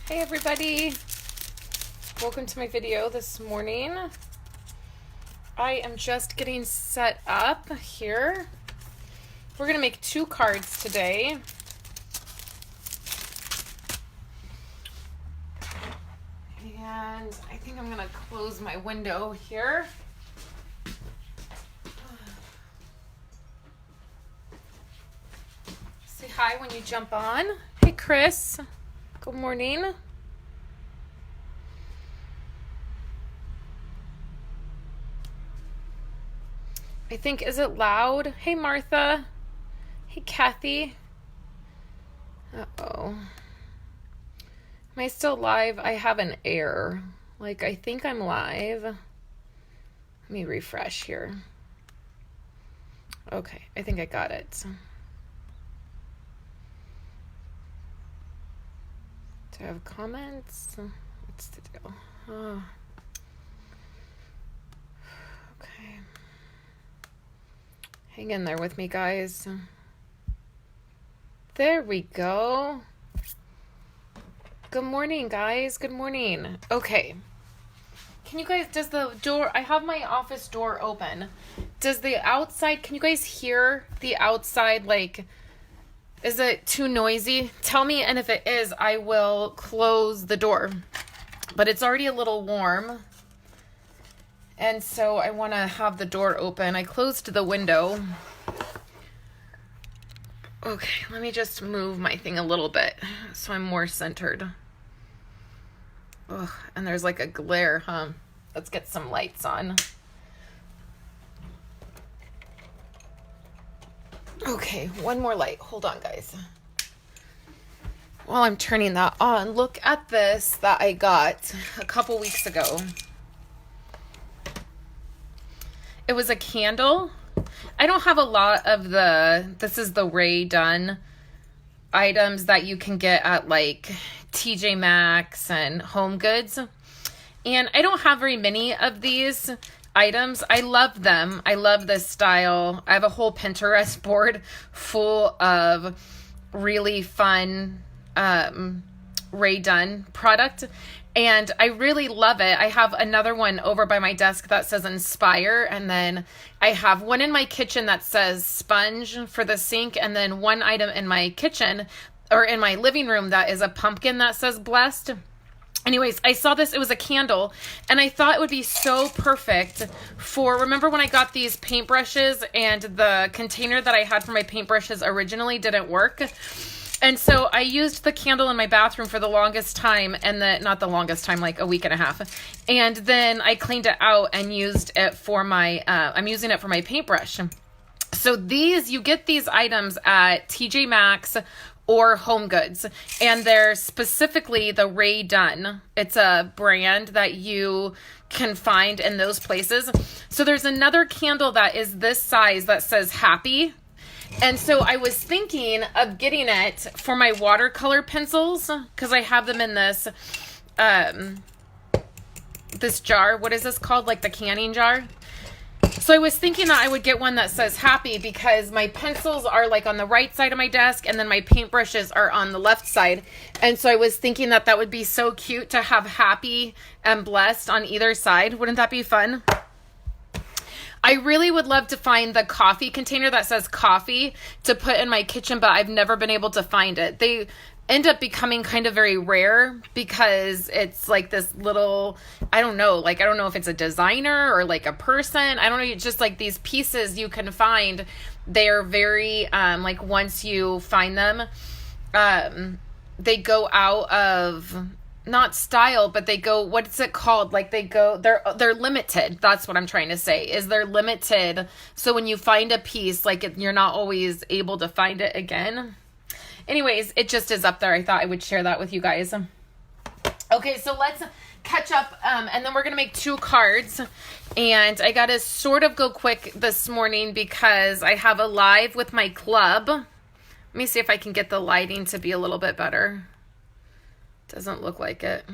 Hey everybody, welcome to my video this morning. I am just getting set up here. We're gonna make 2 cards today. And I think I'm gonna close my window here. Say hi when you jump on. Hey Chris, good morning. I think, is it loud? Hey Martha. Hey Kathy. Uh-oh. Am I still live? I have an error. Like, I think I'm live. Let me refresh here. Okay, I think I got it. Do I have comments? What's the deal? Oh. Okay. Hang in there with me, guys. There we go. Good morning, guys. Good morning. Okay. Can you guys, does the door, I have my office door open. Does the outside, can you guys hear the outside, like, is it too noisy? Tell me, and if it is, I will close the door. But it's already a little warm. And so I want to have the door open. I closed the window. Okay, let me just move my thing a little bit so I'm more centered. Ugh, and there's like a glare, huh? Let's get some lights on. Okay, one more light. Hold on, guys. While I'm turning that on, look at this that I got a couple weeks ago. It was a candle. I don't have a lot of this is the Ray Dunn items that you can get at like TJ Maxx and Home Goods. And I don't have very many of these items. I love them. I love this style. I have a whole Pinterest board full of really fun Ray Dunn product. And I really love it. I have another one over by my desk that says Inspire. And then I have one in my kitchen that says Sponge for the sink. And then one item in my kitchen or in my living room that is a pumpkin that says Blessed. Anyways, I saw this. It was a candle. And I thought it would be so perfect for, remember when I got these paintbrushes and the container that I had for my paintbrushes originally didn't work? And so I used the candle in my bathroom for the longest time, and not the longest time, like a week and a half. And then I cleaned it out and used it for my, I'm using it for my paintbrush. So you get these items at TJ Maxx or Home Goods, and they're specifically the Ray Dunn. It's a brand that you can find in those places. So there's another candle that is this size that says Happy. And so I was thinking of getting it for my watercolor pencils because I have them in this this jar. What is this called? Like the canning jar. So I was thinking that I would get one that says Happy because my pencils are like on the right side of my desk and then my paintbrushes are on the left side. And so I was thinking that would be so cute to have Happy and Blessed on either side. Wouldn't that be fun? I really would love to find the coffee container that says coffee to put in my kitchen, but I've never been able to find it. They end up becoming kind of very rare because it's like this little, I don't know if it's a designer or like a person. I don't know. It's just like these pieces you can find. They're very, like once you find them, they go out of not style, but they go, what's it called? Like they're limited. That's what I'm trying to say is they're limited. So when you find a piece, like you're not always able to find it again. Anyways, it just is up there. I thought I would share that with you guys. Okay, so let's catch up. And then we're going to make 2 cards. And I got to sort of go quick this morning because I have a live with my club. Let me see if I can get the lighting to be a little bit better. Doesn't look like it.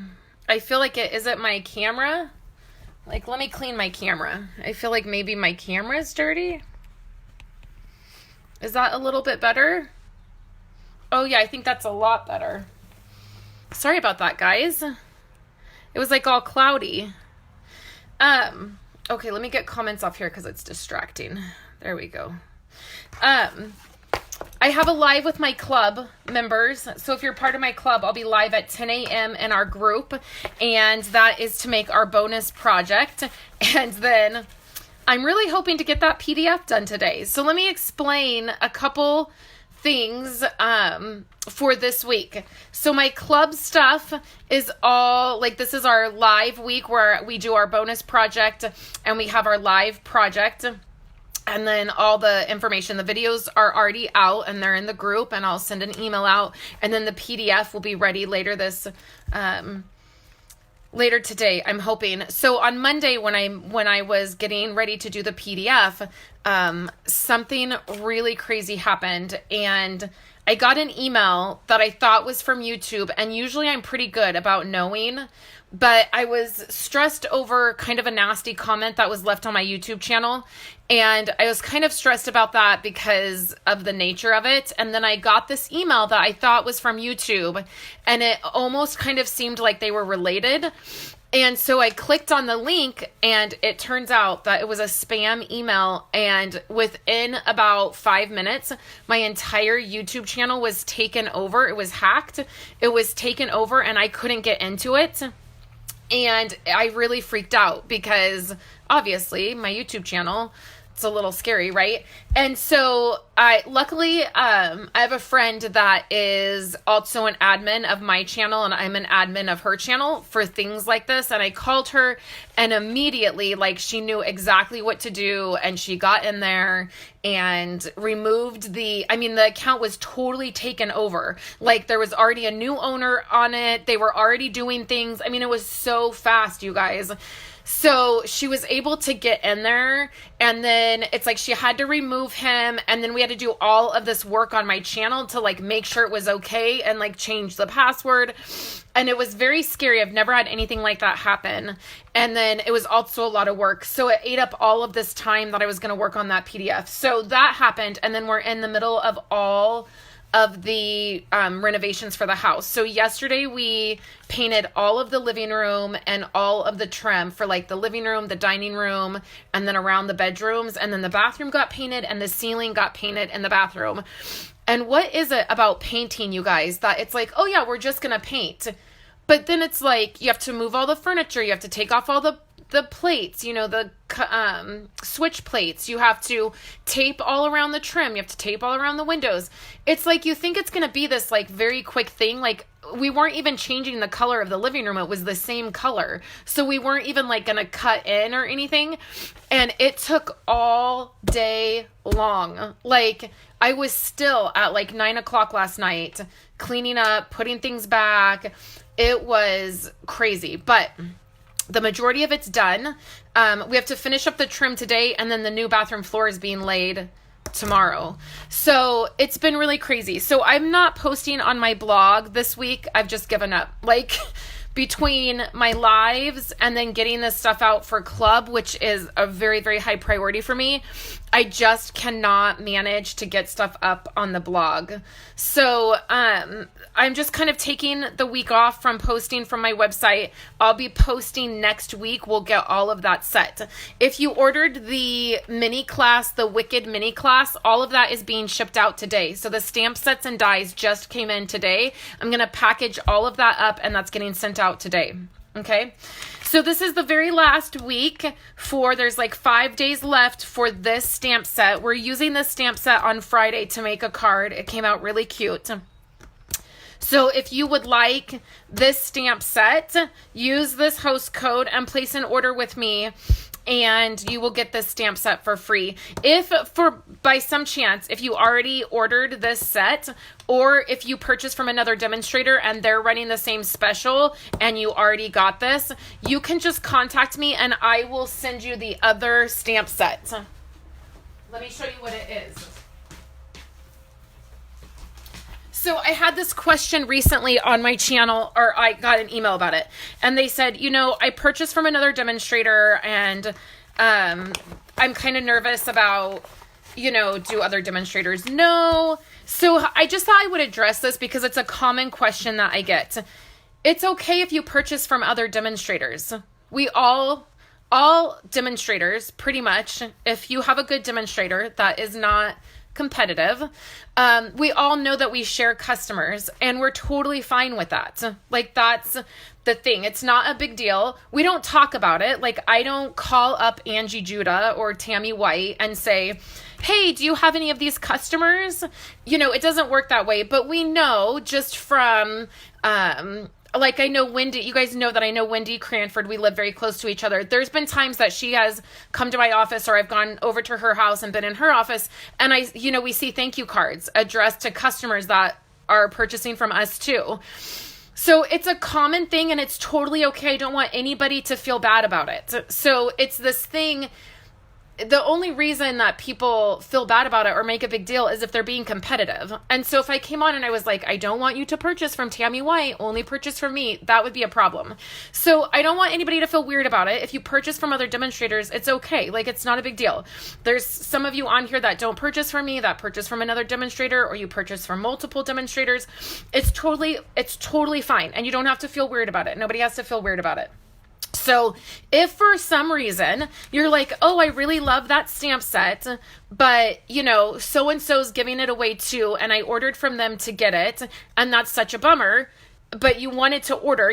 I feel like is it my camera? Like, let me clean my camera. I feel like maybe my camera is dirty. Is that a little bit better? Oh yeah, I think that's a lot better. Sorry about that, guys. It was like all cloudy. Okay, let me get comments off here because it's distracting. There we go. I have a live with my club members. So if you're part of my club, I'll be live at 10 a.m. in our group. And that is to make our bonus project. And then I'm really hoping to get that PDF done today. So let me explain a couple things for this week. So my club stuff is all like, this is our live week where we do our bonus project and we have our live project. And then all the information, the videos are already out and they're in the group, and I'll send an email out, and then the PDF will be ready later later today, I'm hoping. So on Monday when I was getting ready to do the PDF, something really crazy happened, and I got an email that I thought was from YouTube, and usually I'm pretty good about knowing, but I was stressed over kind of a nasty comment that was left on my YouTube channel. And I was kind of stressed about that because of the nature of it. And then I got this email that I thought was from YouTube, and it almost kind of seemed like they were related. And so I clicked on the link, and it turns out that it was a spam email. And within about 5 minutes, my entire YouTube channel was taken over. It was hacked. It was taken over, and I couldn't get into it. And I really freaked out because obviously my YouTube channel, it's a little scary, right? And so luckily, I have a friend that is also an admin of my channel, and I'm an admin of her channel for things like this. And I called her, and immediately, like, she knew exactly what to do, and she got in there and removed the account was totally taken over. Like, there was already a new owner on it. They were already doing things. I mean, it was so fast, you guys. So she was able to get in there, and then it's like she had to remove him, and then we had to do all of this work on my channel to like make sure it was okay and like change the password. And it was very scary. I've never had anything like that happen. And then it was also a lot of work. So it ate up all of this time that I was going to work on that PDF. So that happened, and then we're in the middle of all of the renovations for the house. So yesterday we painted all of the living room and all of the trim for like the living room, the dining room, and then around the bedrooms. And then the bathroom got painted, and the ceiling got painted in the bathroom. And what is it about painting, you guys, that it's like, oh yeah, we're just going to paint. But then it's like, you have to move all the furniture. You have to take off all the plates, the switch plates. You have to tape all around the trim. You have to tape all around the windows. It's like, you think it's going to be this like very quick thing. Like, we weren't even changing the color of the living room. It was the same color. So we weren't even like going to cut in or anything. And it took all day long. Like, I was still at like 9:00 last night cleaning up, putting things back. It was crazy, but the majority of it's done. We have to finish up the trim today, and then the new bathroom floor is being laid tomorrow. So it's been really crazy. So I'm not posting on my blog this week. I've just given up. Like, between my lives and then getting this stuff out for club, which is a very, very high priority for me, I just cannot manage to get stuff up on the blog. So I'm just kind of taking the week off from posting from my website. I'll be posting next week. We'll get all of that set. If you ordered the mini class, the Wicked mini class, all of that is being shipped out today. So the stamp sets and dies just came in today. I'm going to package all of that up, and that's getting sent out today. Okay. So this is the very last week there's like 5 days left for this stamp set. We're using this stamp set on Friday to make a card. It came out really cute. So if you would like this stamp set, use this host code and place an order with me, and you will get this stamp set for free. If by some chance, if you already ordered this set, or if you purchase from another demonstrator and they're running the same special and you already got this, you can just contact me and I will send you the other stamp set. Let me show you what it is. So I had this question recently on my channel, or I got an email about it, and they said, I purchased from another demonstrator, and I'm kind of nervous about, do other demonstrators know? So I just thought I would address this because it's a common question that I get. It's okay if you purchase from other demonstrators. We all demonstrators, pretty much, if you have a good demonstrator that is not competitive, we all know that we share customers, and we're totally fine with that. Like, that's the thing. It's not a big deal. We don't talk about it. Like, I don't call up Angie Judah or Tammy White and say, hey, do you have any of these customers? You know, it doesn't work that way, but we know just from, like, I know Wendy, you guys know that I know Wendy Cranford. We live very close to each other. There's been times that she has come to my office, or I've gone over to her house and been in her office, and we see thank you cards addressed to customers that are purchasing from us too. So it's a common thing, and it's totally okay. I don't want anybody to feel bad about it. So it's this thing. The only reason that people feel bad about it or make a big deal is if they're being competitive. And so if I came on and I was like, I don't want you to purchase from Tammy White, only purchase from me, that would be a problem. So I don't want anybody to feel weird about it. If you purchase from other demonstrators, it's okay. Like, it's not a big deal. There's some of you on here that don't purchase from me, that purchase from another demonstrator, or you purchase from multiple demonstrators. It's totally fine. And you don't have to feel weird about it. Nobody has to feel weird about it. So if for some reason you're like, oh, I really love that stamp set, but, so-and-so's giving it away too, and I ordered from them to get it, and that's such a bummer, but you wanted to order,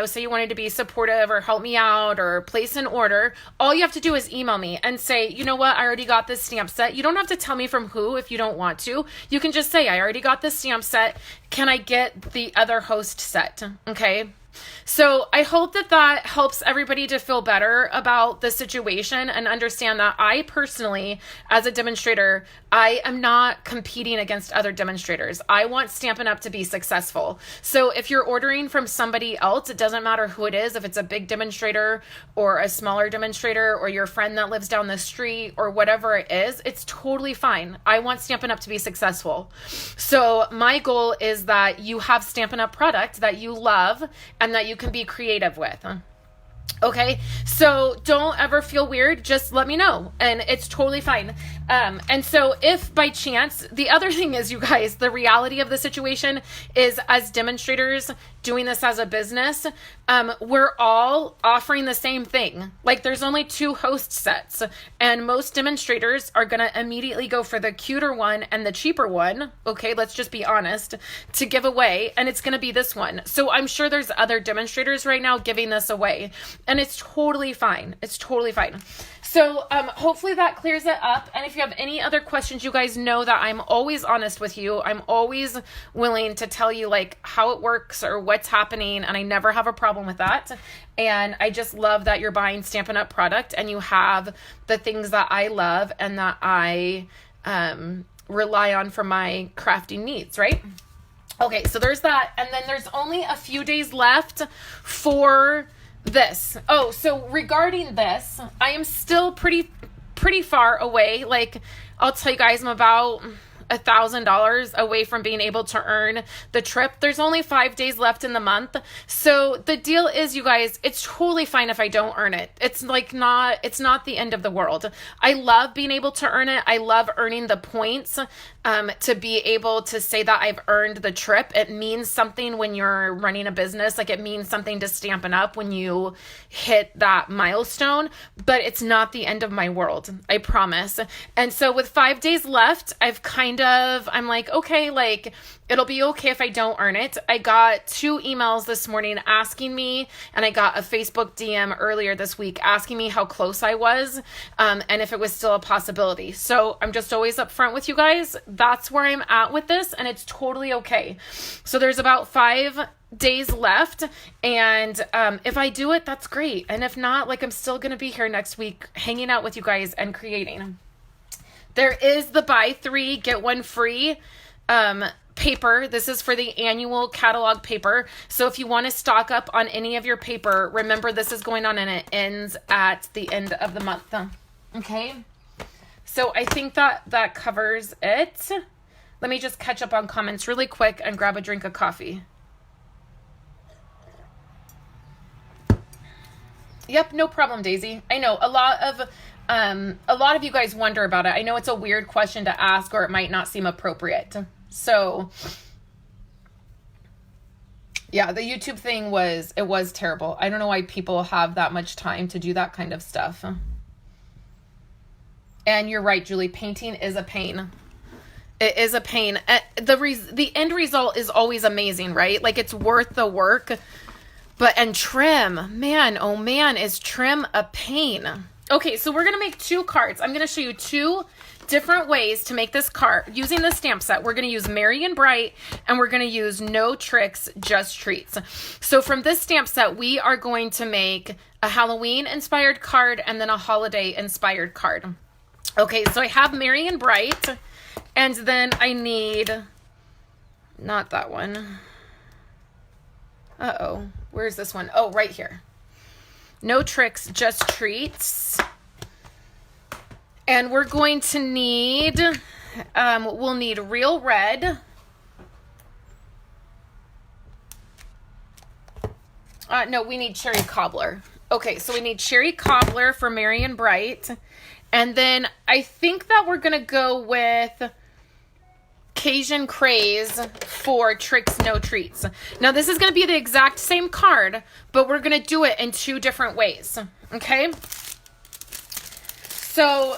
say you wanted to be supportive or help me out or place an order, all you have to do is email me and say, you know what, I already got this stamp set. You don't have to tell me from who if you don't want to. You can just say, I already got this stamp set. Can I get the other host set? Okay. So I hope that helps everybody to feel better about the situation and understand that I personally, as a demonstrator, I am not competing against other demonstrators. I want Stampin' Up! To be successful. So if you're ordering from somebody else, it doesn't matter who it is, if it's a big demonstrator or a smaller demonstrator or your friend that lives down the street or whatever it is, it's totally fine. I want Stampin' Up! To be successful. So my goal is that you have Stampin' Up! Product that you love and that you can be creative with. Okay, so don't ever feel weird. Just let me know, and it's totally fine. And so if by chance, the other thing is, you guys, the reality of the situation is, as demonstrators doing this as a business, we're all offering the same thing. Like, there's only 2 host sets, and most demonstrators are going to immediately go for the cuter one and the cheaper one. Okay, let's just be honest, to give away, and it's going to be this one. So I'm sure there's other demonstrators right now giving this away, and it's totally fine. It's totally fine. So hopefully that clears it up. And if you have any other questions, you guys know that I'm always honest with you. I'm always willing to tell you like how it works or what's happening. And I never have a problem with that. And I just love that you're buying Stampin' Up! Product and you have the things that I love and that I rely on for my crafting needs, right? Okay, so there's that. And then there's only a few days left for this. Oh, so regarding this, I am still pretty far away. Like, I'll tell you guys, I'm about $1,000 away from being able to earn the trip. There's only 5 days left in the month. So the deal is, you guys, it's totally fine if I don't earn it. It's not the end of the world. I love being able to earn it. I love earning the points. To be able to say that I've earned the trip. It means something when you're running a business. Like, it means something to Stampin' Up! When you hit that milestone, but it's not the end of my world. I promise. And so with 5 days left, I'm like, okay, like, it'll be okay if I don't earn it. I got 2 emails this morning asking me, and I got a Facebook DM earlier this week asking me how close I was, and if it was still a possibility. So I'm just always upfront with you guys. That's where I'm at with this, and it's totally okay. So there's about 5 days left, and if I do it, that's great. And if not, like, I'm still going to be here next week hanging out with you guys and creating. There is the buy 3, get 1 free paper. This is for the annual catalog paper. So if you want to stock up on any of your paper, remember this is going on and it ends at the end of the month. Okay. So I think that covers it. Let me just catch up on comments really quick and grab a drink of coffee. Yep, no problem, Daisy. I know a lot of you guys wonder about it. I know it's a weird question to ask, or it might not seem appropriate. So Yeah, the YouTube thing was terrible. I don't know why people have that much time to do that kind of stuff. And you're right, Julie, painting is a pain. It is a pain. The end result is always amazing, right? Like, it's worth the work. And trim, man, oh man, is trim a pain. Okay, so we're going to make 2 cards. I'm going to show you 2 different ways to make this card using the stamp set. We're going to use Merry and Bright, and we're going to use No Tricks, Just Treats. So from this stamp set, we are going to make a Halloween inspired card and then a holiday inspired card. Okay, so I have Merry and Bright, and then I need, not that one. Uh-oh, where's this one? Oh, right here. No Tricks, Just Treats. And we're going to need, we'll need Real Red. No, we need Cherry Cobbler. Okay, so we need Cherry Cobbler for Merry and Bright. And then I think that we're going to go with Cajun Craze for Tricks No Treats. Now this is going to be the exact same card, but we're going to do it in 2 different ways. Okay? So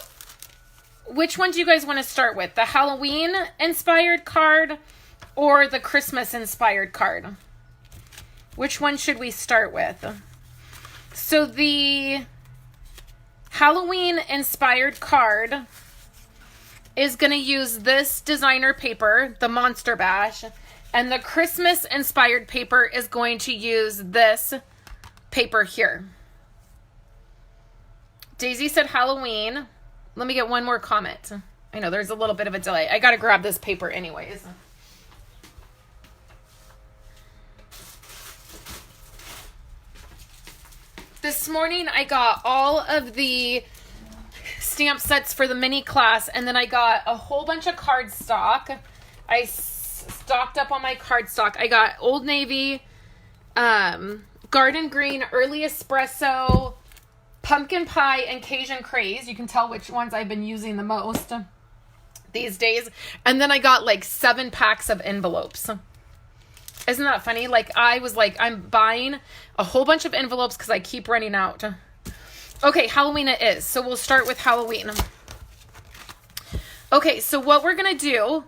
which one do you guys want to start with? The Halloween inspired card or the Christmas inspired card? Which one should we start with? So the Halloween inspired card is going to use this designer paper, the Monster Bash, and the Christmas inspired paper is going to use this paper here. Daisy said Halloween. Let me get one more comment. I know there's a little bit of a delay. I got to grab this paper anyways. This morning I got all of the stamp sets for the mini class, and then I got a whole bunch of cardstock. I stocked up on my cardstock. I got Old Navy, Garden Green, Early Espresso, Pumpkin Pie, and Cajun Craze. You can tell which ones I've been using the most these days. And then I got like 7 packs of envelopes. Isn't that funny? Like, I was like, I'm buying a whole bunch of envelopes because I keep running out. Okay, Halloween it is. So we'll start with Halloween. Okay, so what we're going to do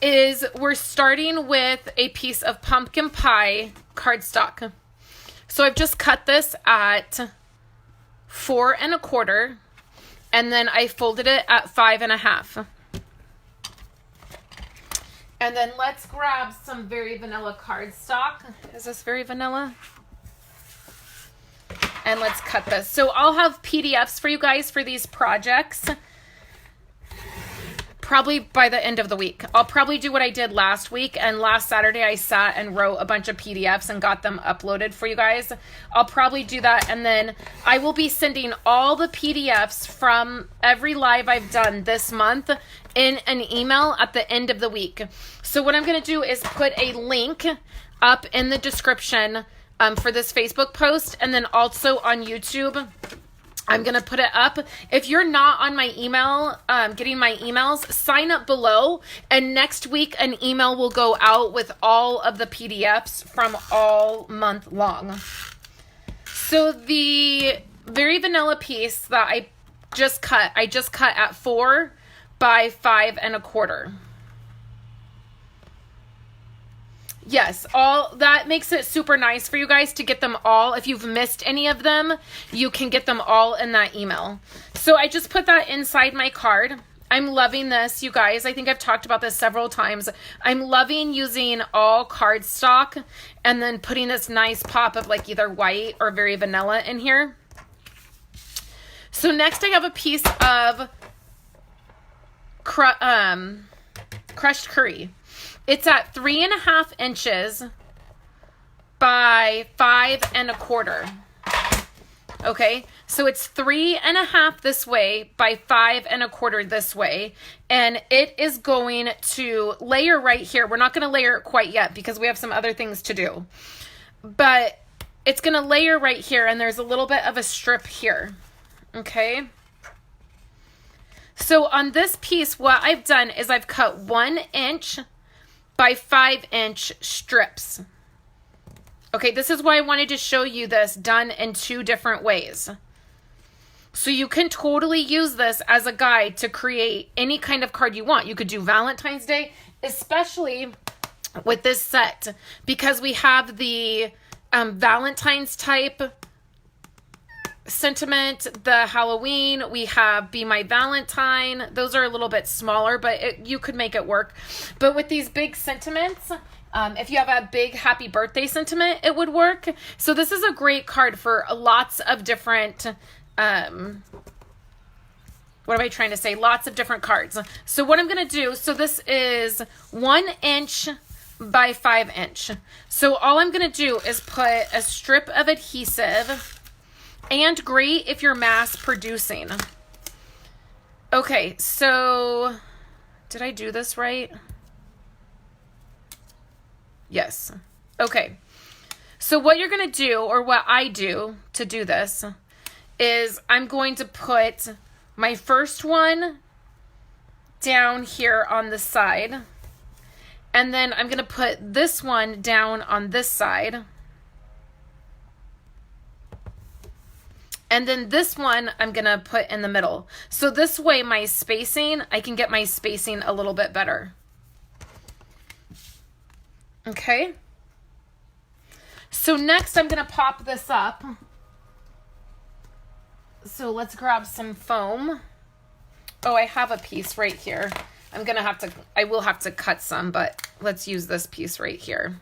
is we're starting with a piece of pumpkin pie cardstock. So I've just cut this at 4 1/4, and then I folded it at 5 1/2. And then let's grab some Very Vanilla cardstock. Is this Very Vanilla? And let's cut this. So I'll have PDFs for you guys for these projects probably by the end of the week. I'll probably do what I did last week, and last Saturday I sat and wrote a bunch of PDFs and got them uploaded for you guys. I'll probably do that, and then I will be sending all the PDFs from every live I've done this month in an email at the end of the week. So what I'm going to do is put a link up in the description for this Facebook post, and then also on YouTube. I'm going to put it up. If you're not on my email, getting my emails, sign up below. And next week, an email will go out with all of the PDFs from all month long. So the Very Vanilla piece that I just cut at 4 by 5 1/4. Yes, all that makes it super nice for you guys to get them all. If you've missed any of them, you can get them all in that email. So I just put that inside my card. I'm loving this, you guys. I think I've talked about this several times. I'm loving using all cardstock and then putting this nice pop of like either white or Very Vanilla in here. So next I have a piece of crushed curry. It's at 3 1/2 inches by 5 1/4. Okay, so it's 3 1/2 this way by 5 1/4 this way. And it is going to layer right here. We're not going to layer it quite yet because we have some other things to do. But it's going to layer right here, and there's a little bit of a strip here. Okay. So on this piece, what I've done is I've cut 1 inch by 5 inch strips. Okay, this is why I wanted to show you this done in 2 different ways. So you can totally use this as a guide to create any kind of card you want. You could do Valentine's Day, especially with this set, because we have the Valentine's type sentiment, the Halloween, we have Be My Valentine. Those are a little bit smaller, but you could make it work. But with these big sentiments, if you have a big happy birthday sentiment, it would work. So this is a great card for lots of different what am I trying to say? Lots of different cards. So what I'm going to do, so this is 1 inch by 5 inch. So all I'm going to do is put a strip of adhesive, and great if you're mass producing. Okay, so did I do this right? Yes. Okay. So what you're going to do, or what I do to do this, is I'm going to put my first one down here on the side, and then I'm going to put this one down on this side, and then this one I'm going to put in the middle. So this way my spacing, I can get my spacing a little bit better. Okay. So next I'm going to pop this up. So let's grab some foam. Oh, I have a piece right here. I will have to cut some, but let's use this piece right here.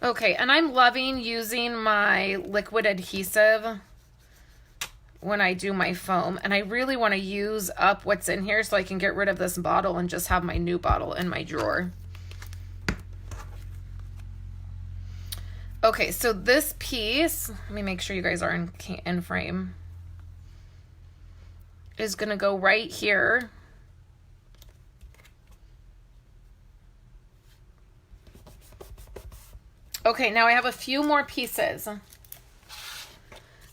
Okay, and I'm loving using my liquid adhesive when I do my foam, and I really want to use up what's in here so I can get rid of this bottle and just have my new bottle in my drawer. Okay, so this piece, let me make sure you guys are in frame, is going to go right here. Okay, now I have a few more pieces.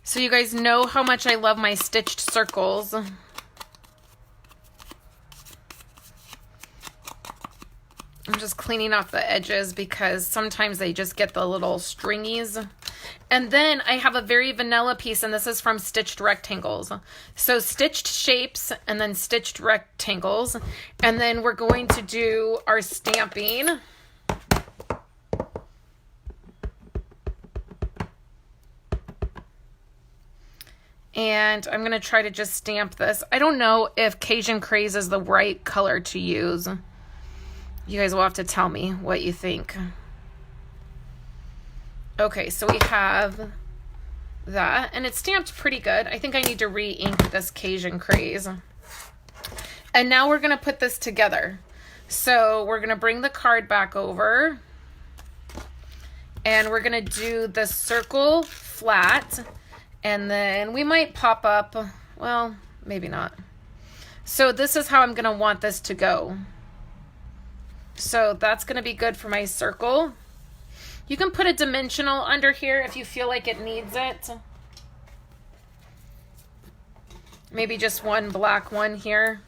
So you guys know how much I love my stitched circles. I'm just cleaning off the edges because sometimes they just get the little stringies. And then I have a very vanilla piece, and this is from Stitched Rectangles. So stitched shapes and then stitched rectangles. And then we're going to do our stamping. And I'm going to try to just stamp this. I don't know if Cajun Craze is the right color to use. You guys will have to tell me what you think. Okay, so we have that, and it's stamped pretty good. I think I need to re-ink this Cajun Craze. And now we're gonna put this together. So we're gonna bring the card back over, and we're gonna do the circle flat, and then we might pop up, well, maybe not. So this is how I'm gonna want this to go. So that's going to be good for my circle. You can put a dimensional under here if you feel like it needs it. Maybe just one black one here.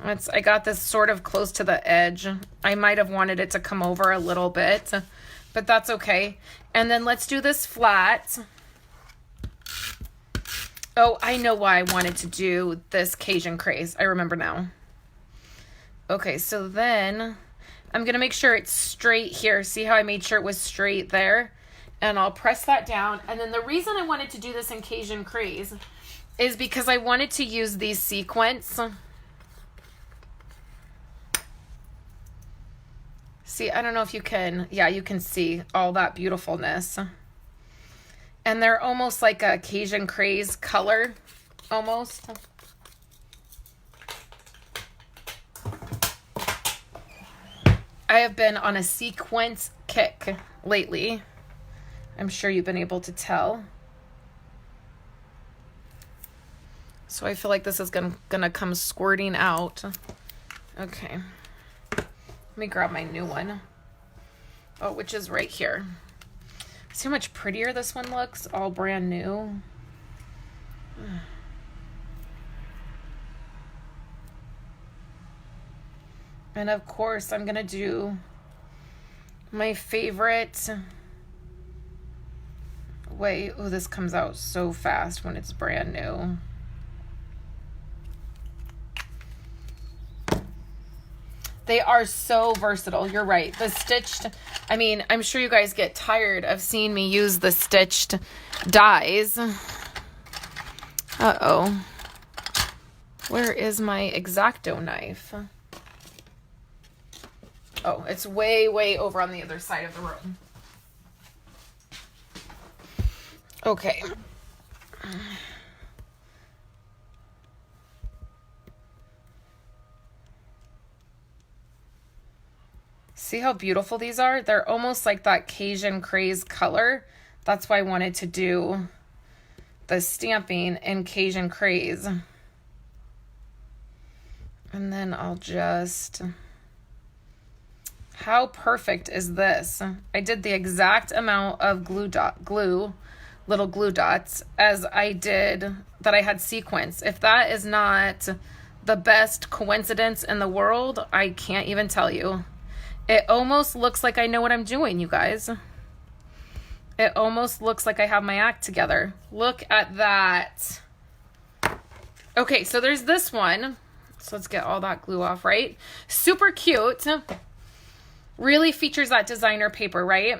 I got this sort of close to the edge. I might have wanted it to come over a little bit, but that's okay. And then let's do this flat. Oh, I know why I wanted to do this Cajun Craze. I remember now. Okay, so then I'm going to make sure it's straight here. See how I made sure it was straight there? And I'll press that down. And then the reason I wanted to do this in Cajun Craze is because I wanted to use these sequins. See, I don't know if you can, yeah, you can see all that beautifulness. And they're almost like a Cajun Craze color, almost. I have been on a sequence kick lately. I'm sure you've been able to tell. So I feel like this is gonna come squirting out. Okay. Let me grab my new one. Oh, which is right here. See how much prettier this one looks? All brand new. And of course, I'm going to do my favorite way. Oh, this comes out so fast when it's brand new. They are so versatile. You're right. The stitched, I mean, I'm sure you guys get tired of seeing me use the stitched dies. Uh-oh. Where is my X-Acto knife? Oh, it's way, way over on the other side of the room. Okay. See how beautiful these are? They're almost like that Cajun craze color. That's why I wanted to do the stamping in Cajun craze. And then I'll just... How perfect is this? I did the exact amount of little glue dots as I did that I had sequence. If that is not the best coincidence in the world, I can't even tell you. It almost looks like I know what I'm doing, you guys. It almost looks like I have my act together. Look at that. Okay, so there's this one. So let's get all that glue off, right? Super cute. Really features that designer paper, right?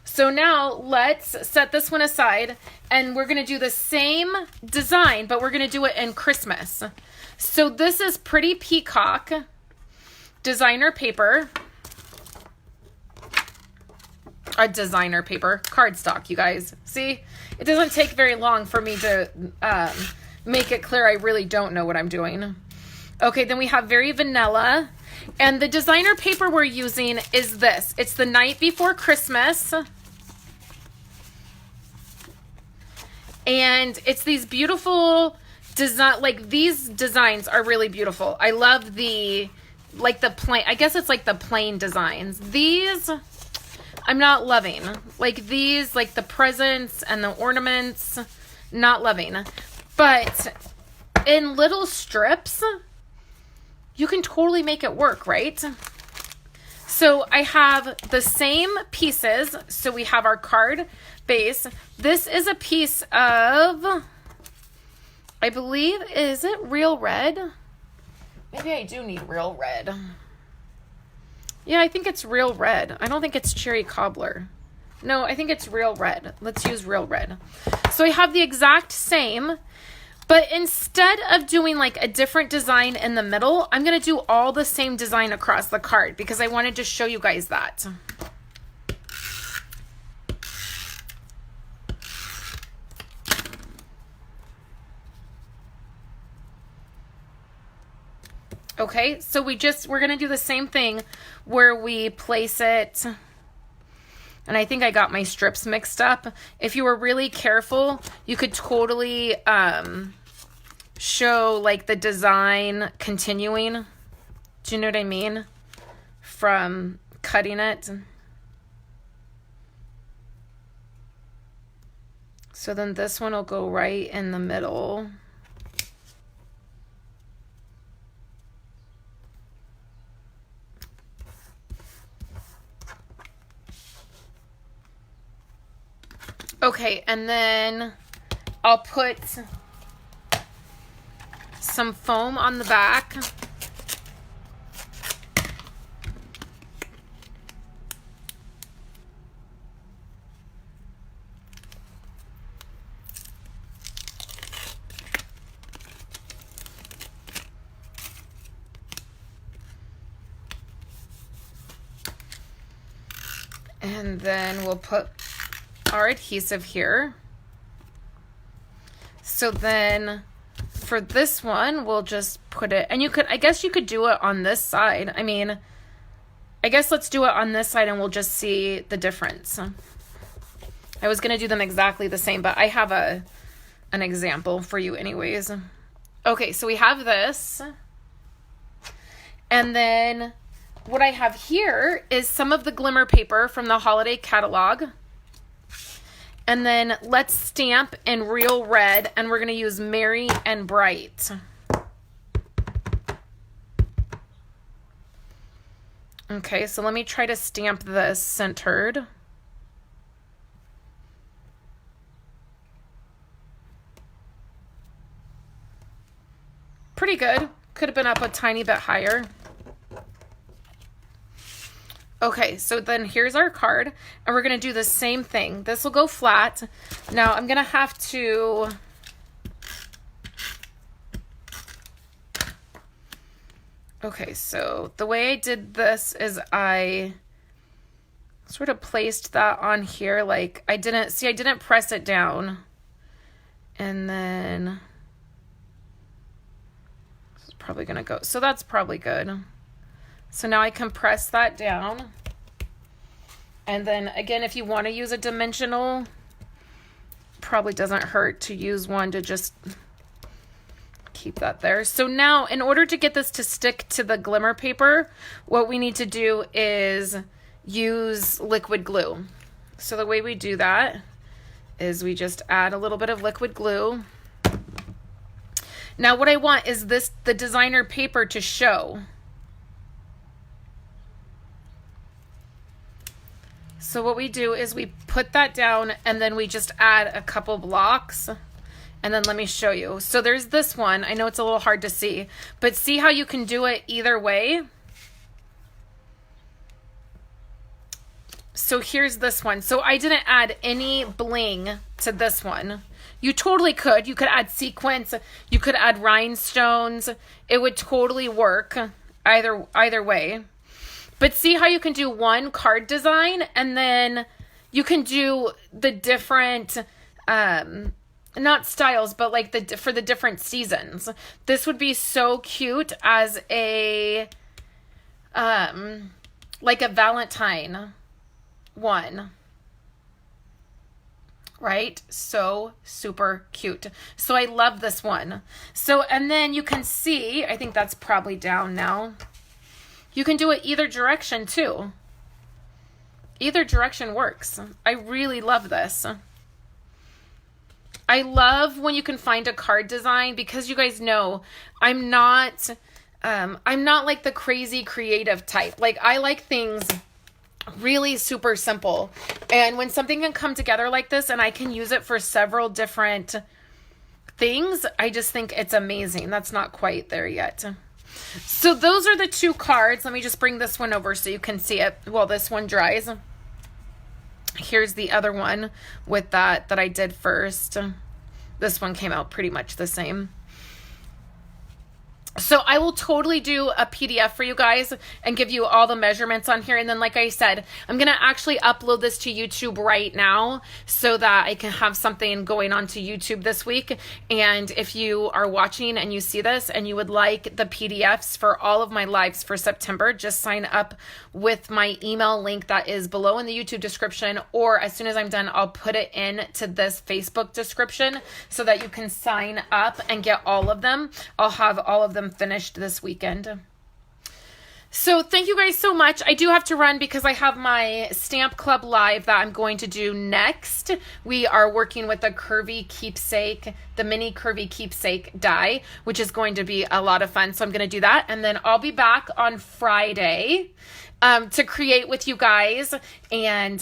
So now let's set this one aside and we're going to do the same design, but we're going to do it in Christmas. So this is Pretty Peacock designer paper. A designer paper, cardstock, you guys. See, it doesn't take very long for me to make it clear I really don't know what I'm doing. Okay, then we have Very Vanilla. And the designer paper we're using is this. It's The Night Before Christmas. And it's these beautiful design, like these designs are really beautiful. I love the, like the plain, I guess it's like the plain designs. These, I'm not loving. Like these, like the presents and the ornaments, not loving. But in little strips, you can totally make it work, right? So I have the same pieces. So we have our card base. This is a piece of, I believe, is it real red? Maybe I do need real red. Yeah, I think it's real red. I don't think it's cherry cobbler. No, I think it's real red. Let's use real red. So I have the exact same. But instead of doing like a different design in the middle, I'm going to do all the same design across the card because I wanted to show you guys that. Okay, so we're going to do the same thing where we place it. And I think I got my strips mixed up. If you were really careful, you could totally show like the design continuing. Do you know what I mean? From cutting it. So then this one will go right in the middle. Okay, and then I'll put some foam on the back. And then we'll put our adhesive here. So then for this one, we'll just put it, and you could, I guess you could do it on this side. I mean, I guess let's do it on this side and we'll just see the difference. I was going to do them exactly the same, but I have an example for you anyways. Okay, so we have this. And then what I have here is some of the glimmer paper from the holiday catalog. And then let's stamp in real red, and we're going to use Merry and Bright. Okay, so let me try to stamp this centered. Pretty good. Could have been up a tiny bit higher. Okay, so then here's our card, and we're going to do the same thing. This will go flat. Now I'm going to have to... Okay, so the way I did this is I sort of placed that on here. Like I didn't press it down. And then this is probably going to go. So that's probably good. So now I can press that down. And then again, if you want to use a dimensional, probably doesn't hurt to use one to just keep that there. So now in order to get this to stick to the glimmer paper, what we need to do is use liquid glue. So the way we do that is we just add a little bit of liquid glue. Now what I want is the designer paper to show. So what we do is we put that down and then we just add a couple blocks. And then let me show you. So there's this one. I know it's a little hard to see, but see how you can do it either way? So here's this one. So I didn't add any bling to this one. You totally could. You could add sequins. You could add rhinestones. It would totally work either way. But see how you can do one card design and then you can do the different, not styles, but like for the different seasons. This would be so cute as a, like a Valentine one. Right? So super cute. So I love this one. So, and then you can see, I think that's probably down now. You can do it either direction too. Either direction works. I really love this. I love when you can find a card design because you guys know I'm not like the crazy creative type. Like I like things really super simple. And when something can come together like this and I can use it for several different things, I just think it's amazing. That's not quite there yet. So those are the two cards. Let me just bring this one over so you can see it while this one dries. Here's the other one with that I did first. This one came out pretty much the same. So I will totally do a PDF for you guys and give you all the measurements on here. And then, like I said, I'm going to actually upload this to YouTube right now so that I can have something going on to YouTube this week. And if you are watching and you see this and you would like the PDFs for all of my lives for September, just sign up with my email link that is below in the YouTube description. Or as soon as I'm done, I'll put it into this Facebook description so that you can sign up and get all of them. I'll have all of them finished this weekend. So thank you guys so much. I do have to run because I have my Stamp Club Live that I'm going to do next. We are working with the Curvy Keepsake, the mini Curvy Keepsake die, which is going to be a lot of fun. So I'm going to do that. And then I'll be back on Friday to create with you guys and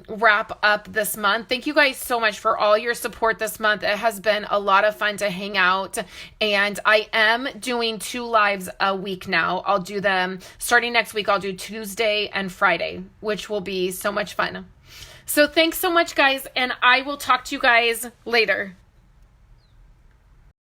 wrap up this month. Thank you guys so much for all your support this month. It has been a lot of fun to hang out, and I am doing 2 lives a week now. I'll do them starting next week. I'll do Tuesday and Friday, which will be so much fun. So thanks so much, guys, and I will talk to you guys later.